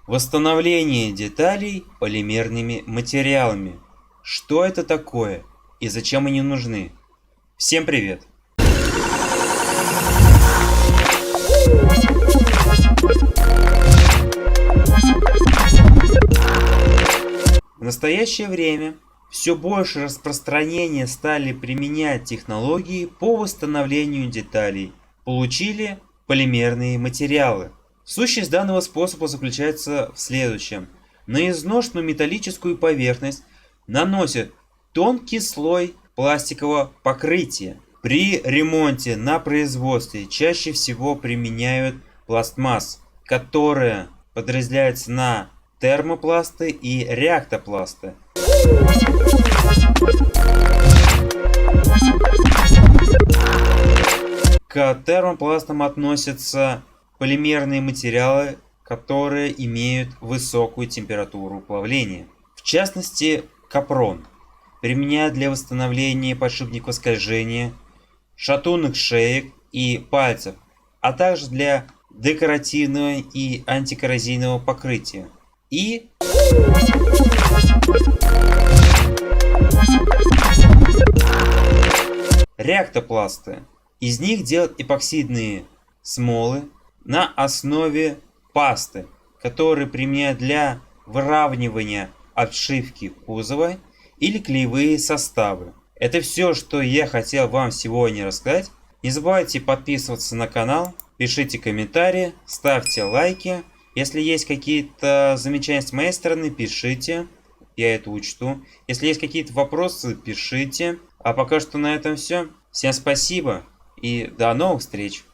Восстановление деталей полимерными материалами. Что это такое и зачем они нужны? Всем привет! В настоящее время все больше распространения стали применять технологии по восстановлению деталей. Получили полимерные материалы. Сущность данного способа заключается в следующем. На изношенную металлическую поверхность наносят тонкий слой пластикового покрытия. При ремонте на производстве чаще всего применяют пластмасс, которая подразделяется на термопласты и реактопласты. К термопластам относятся полимерные материалы, которые имеют высокую температуру плавления. В частности, капрон применяют для восстановления подшипников скольжения, шатунных шеек и пальцев, а также для декоративного и антикоррозийного покрытия. И реактопласты. Из них делают эпоксидные смолы на основе пасты, которые применяют для выравнивания обшивки кузова или клеевые составы. Это все, что я хотел вам сегодня рассказать. Не забывайте подписываться на канал, пишите комментарии, ставьте лайки. Если есть какие-то замечания с моей стороны, пишите, я это учту. Если есть какие-то вопросы, пишите. А пока что на этом все. Всем спасибо и до новых встреч!